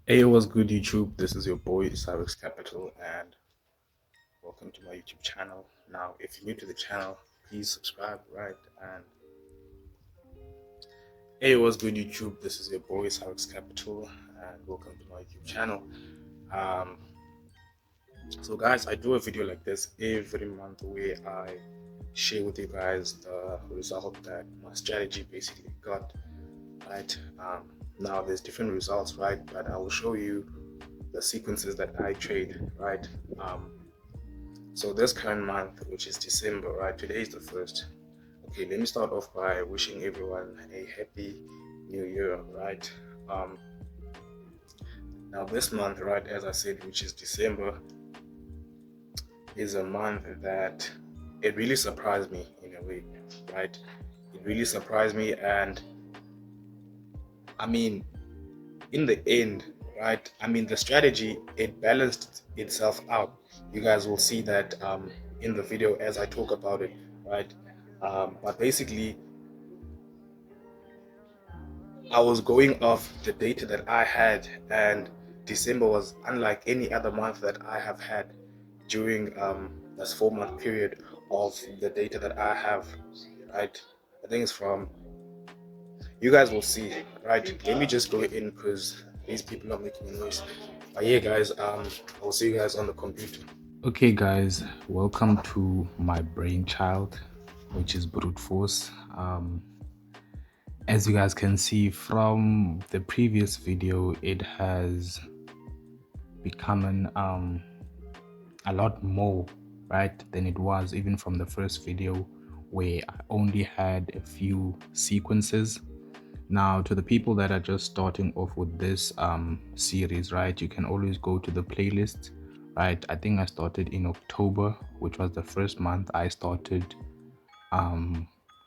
Hey, what's good, YouTube? This is your boy Cyrex Capital, and welcome to my YouTube channel. Now, if you're new to the channel, please subscribe, right? And hey, what's good, YouTube? This is your boy Cyrex Capital, and welcome to my YouTube channel. Um, so, guys, I do a video like this every month where I share with you guys the result that my strategy basically got, right? Now, there's different results, right? But I will show you the sequences that I trade, right? So this current month, which is December, right? Today is the first. Okay, let me start off by wishing everyone a happy new year, right? Um, Now this month, right, as I said, which is December, is a month that it really surprised me in a way, right? It really surprised me, and I mean, in the end, right? I mean, the strategy, it balanced itself out. You guys will see that in the video as I talk about it, right? But basically, I was going off the data that I had, and December was unlike any other month that I have had during this 4 month period of the data that I have, right? I think it's from, you guys will see, right? Let me just go in because these people are making a noise. But yeah, guys, I'll see you guys on the computer. Okay, guys, welcome to my brainchild, which is brute force. As you guys can see from the previous video, it has become a lot more, right, than it was even from the first video where I only had a few sequences. Now, to the people that are just starting off with this series, right, you can always go to the playlist, right? I think I started in October, which was the first month I started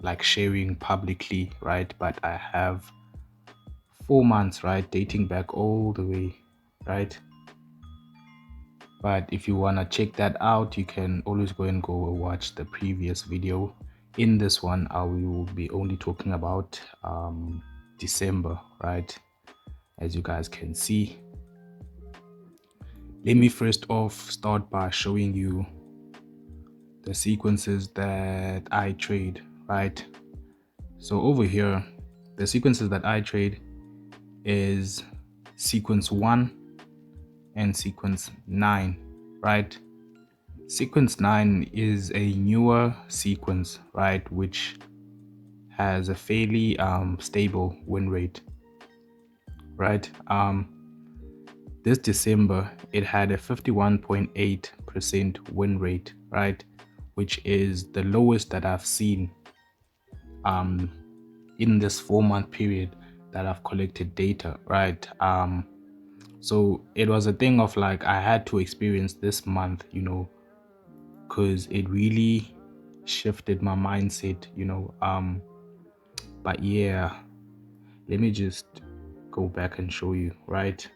like sharing publicly, right? But I have 4 months, right, dating back all the way, right? But if you want to check that out, you can always go and watch the previous video. In this one, I will be only talking about December, right? As you guys can see, let me first off start by showing you the sequences that I trade, right? So over here, the sequences that I trade is sequence 1 and sequence 9, right? Sequence 9 is a newer sequence, right, which has a fairly stable win rate, right? This December, it had a 51.8% win rate, right, which is the lowest that I've seen in this 4 month period that I've collected data, right? So it was a thing of like I had to experience this month, because it really shifted my mindset, but yeah, let me just go back and show you, right?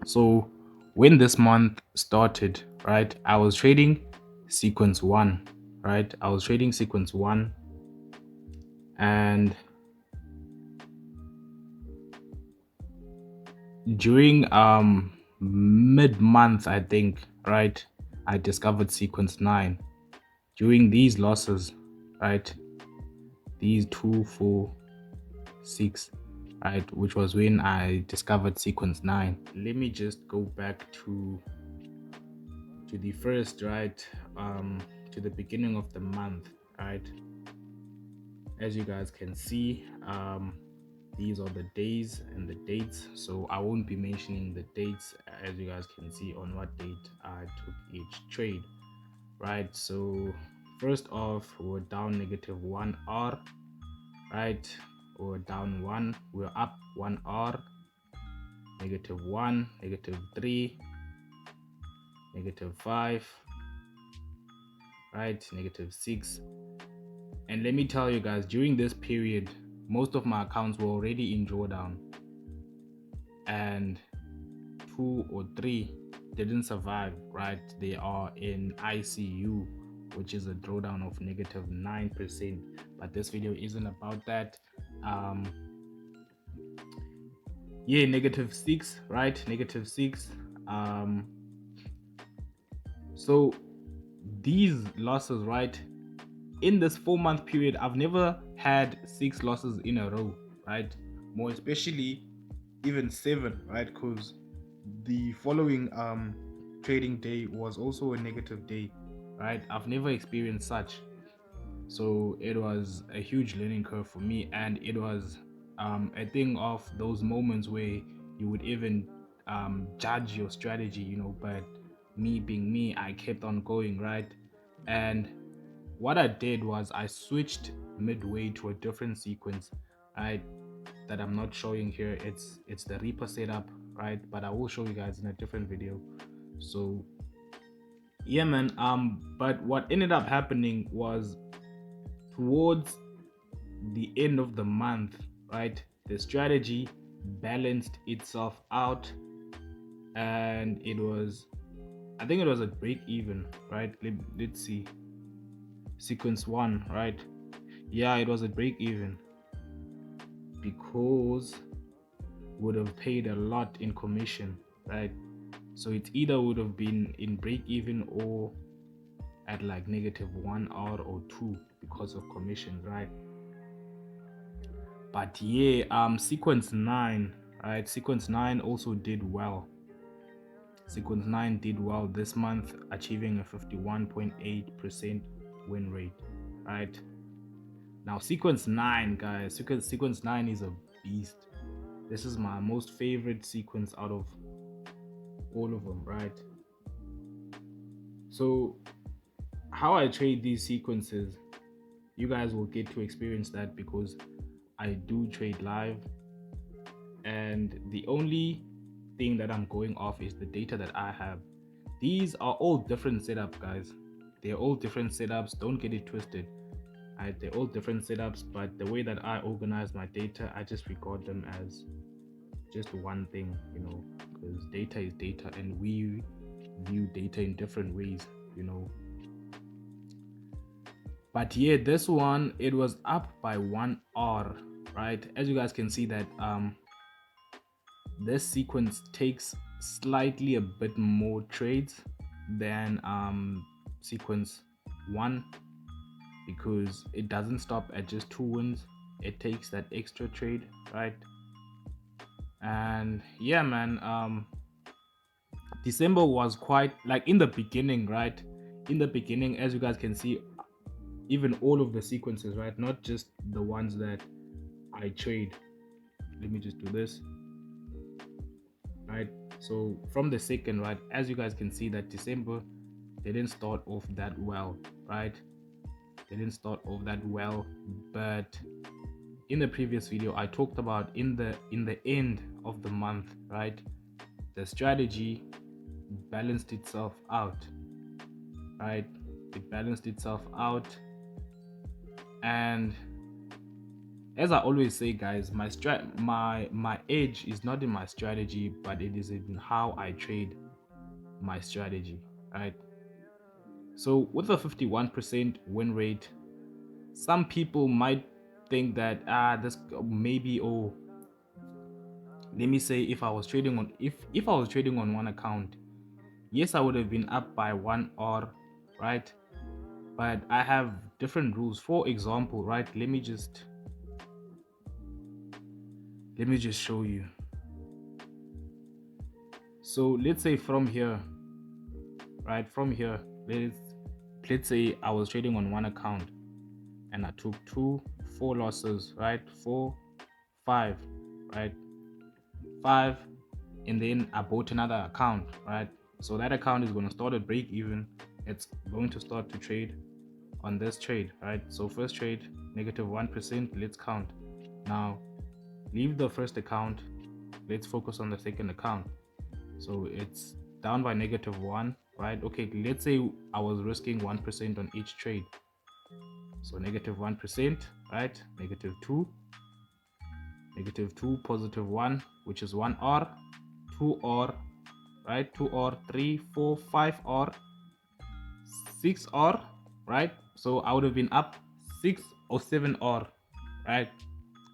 So when this month started, right, I was trading sequence 1, right? I was trading sequence 1, and during mid-month, I think, right, I discovered sequence 9. During these losses, right, these 2, 4, 6, right, which was when I discovered sequence 9. Let me just go back to the first, right, to the beginning of the month, right? As you guys can see, these are the days and the dates, so I won't be mentioning the dates, as you guys can see on what date I took each trade, right? So first off, we're down -1 R, right? We're down 1, we're up 1 R, -1, -3, -5, right, -6. And let me tell you guys, during this period, most of my accounts were already in drawdown, and 2 or 3 didn't survive, right? They are in ICU, which is a drawdown of -9%. But this video isn't about that. yeah, -6, right? -6. So these losses, right? In this 4-month period, I've never had 6 losses in a row, right? More especially even 7, right? Because the following trading day was also a negative day, right? I've never experienced such. So it was a huge learning curve for me, and it was a thing of those moments where you would even judge your strategy, but me being me, I kept on going, right? And what I did was I switched midway to a different sequence, right? That I'm not showing here. It's the Reaper setup, right? But I will show you guys in a different video. So yeah, man. But what ended up happening was towards the end of the month, right? The strategy balanced itself out, and I think it was a break even, right? Let's see. Sequence one, right? Yeah, it was a break even because would have paid a lot in commission, right? So it either would have been in break even or at like -1 hour or two because of commission, right? But yeah, sequence 9, right? Sequence 9 also did well. Sequence 9 did well this month, achieving a 51.8% win rate, right? Now sequence 9, guys, sequence 9 is a beast. This is my most favorite sequence out of all of them, right? So how I trade these sequences, you guys will get to experience that because I do trade live, and the only thing that I'm going off is the data that I have. These are all different setups, guys. They're all different setups. Don't get it twisted. They're all different setups, but the way that I organize my data, I just record them as just one thing, because data is data and we view data in different ways. But yeah, this one, it was up by 1 hour, right? As you guys can see that this sequence takes slightly a bit more trades than sequence 1 because it doesn't stop at just 2 wins. It takes that extra trade, right? And yeah, man, December was quite like in the beginning, right? In the beginning, as you guys can see, even all of the sequences, right? Not just the ones that I trade. Let me just do this, right? So from the second, right, as you guys can see that December, they didn't start off that well, right? They didn't start off that well, but in the previous video I talked about in the end of the month, right, the strategy balanced itself out, right? It balanced itself out, and as I always say, guys, my edge is not in my strategy, but it is in how I trade my strategy, right? So with a 51% win rate, some people might think that this maybe, oh, let me say, if I was trading on if I was trading on one account, yes, I would have been up by 1 hour, right? But I have different rules. For example, right, let me just show you. So let's say from here, right, from here, let's say I was trading on one account and I took 4 losses, right? 4, 5, right? 5, and then I bought another account, right? So that account is going to start at break even. It's going to start to trade on this trade, right? So first trade, -1%. Let's count. Now leave the first account. Let's focus on the second account. So it's down by -1, right? Okay, let's say I was risking 1% on each trade. So -1%, right? -2, -2, +1, which is 1 R, 2 R, right? 2 R, 3, 4, 5 R, 6 R, right? So I would have been up 6 or 7 R, right?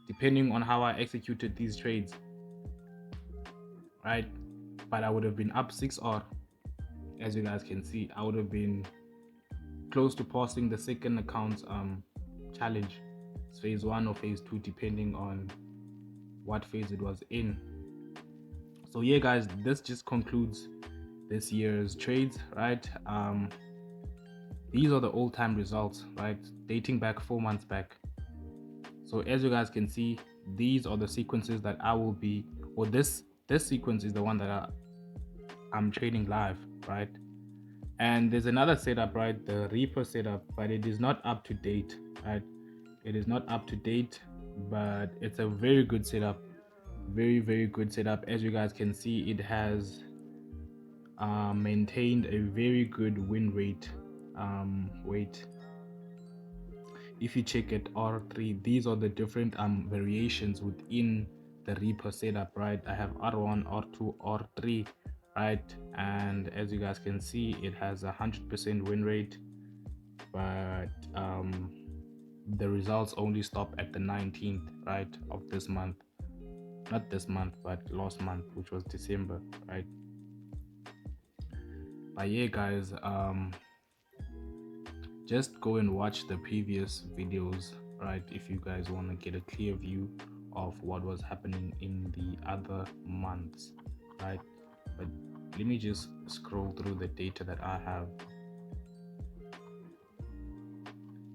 Depending on how I executed these trades. right? But I would have been up 6 or, as you guys can see, I would have been close to passing the second account challenge. It's phase one or phase two, depending on what phase it was in. So yeah, guys, this just concludes this year's trades, right? These are the all-time results, right? Dating back 4 months back. So as you guys can see, these are the sequences that I will be, or this sequence is the one that I'm trading live, right? And there's another setup, right? The Reaper setup, but it is not up to date, right? It is not up to date, but it's a very good setup. Very, very good setup. As you guys can see, it has maintained a very good win rate. Wait, if you check at R3, these are the different variations within the Reaper setup, right? I have R1, R2, R3, right? And as you guys can see, it has 100% win rate, but the results only stop at the 19th, right, of this month. Not this month, but last month, which was December, right? But yeah, guys, just go and watch the previous videos, right, if you guys want to get a clear view of what was happening in the other months, right? But let me just scroll through the data that I have.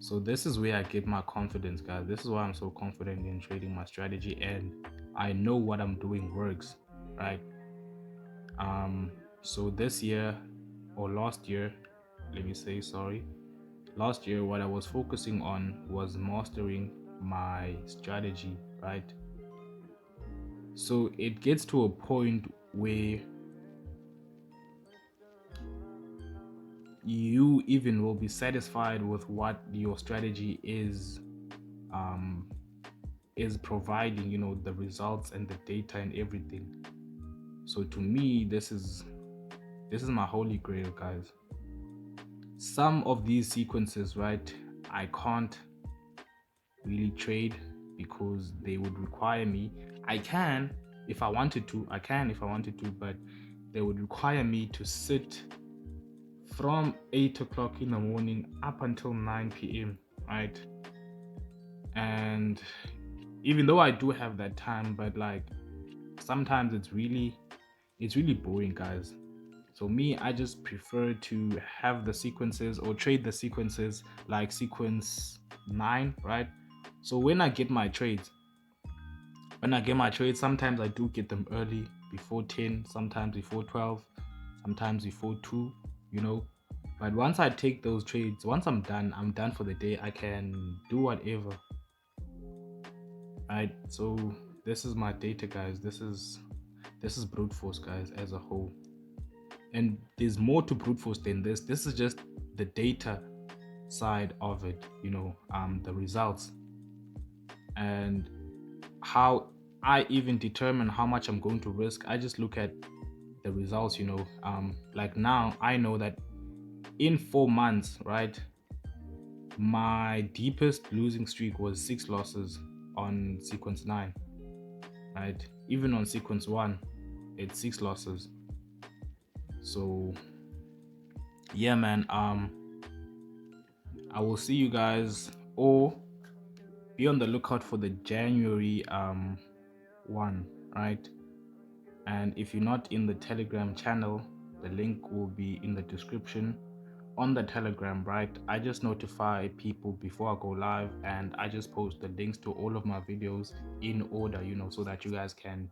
So this is where I get my confidence, guys. This is why I'm so confident in trading my strategy, and I know what I'm doing works, right? So this year, or last year, let me say, sorry, last year what I was focusing on was mastering my strategy, right? So it gets to a point where you even will be satisfied with what your strategy is providing, the results and the data and everything. So to me, this is my holy grail, guys. Some of these sequences, right, I can't really trade because they would require me. I can if I wanted to, but they would require me to sit from 8 o'clock in the morning up until 9 p.m, right? And even though I do have that time, but like sometimes it's really boring, guys. So me, I just prefer to have the sequences or trade the sequences, like sequence 9, right? So when I get my trades, sometimes I do get them early, before 10, sometimes before 12, sometimes before 2, you know. But once I take those trades, once I'm done for the day. I can do whatever. Right? So this is my data, guys. This is brute force, guys, as a whole. And there's more to brute force than this. This is just the data side of it, the results, and how I even determine how much I'm going to risk. I just look at the results, like now I know that in 4 months, right, my deepest losing streak was 6 losses on sequence 9, right? Even on sequence 1, it's 6 losses. So yeah, man, I will see you guys, or be on the lookout for the January one, right? And if you're not in the Telegram channel, the link will be in the description on the Telegram, right? I just notify people before I go live, and I just post the links to all of my videos in order, so that you guys can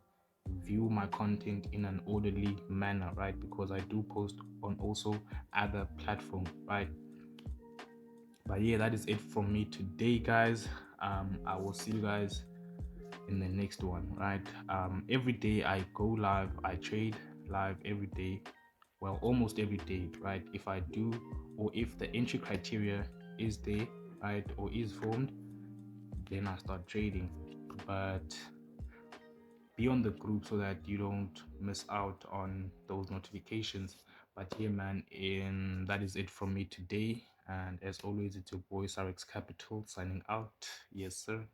view my content in an orderly manner, right? Because I do post on also other platforms, right? But yeah, that is it from me today, guys. I will see you guys in the next one, right? Every day I go live, I trade live every day. Well, almost every day, right? If I do, or if the entry criteria is there, right, or is formed, then I start trading. But be on the group so that you don't miss out on those notifications. But yeah, man, that is it from me today. And as always, it's your boy Cyrex Capital signing out. Yes, sir.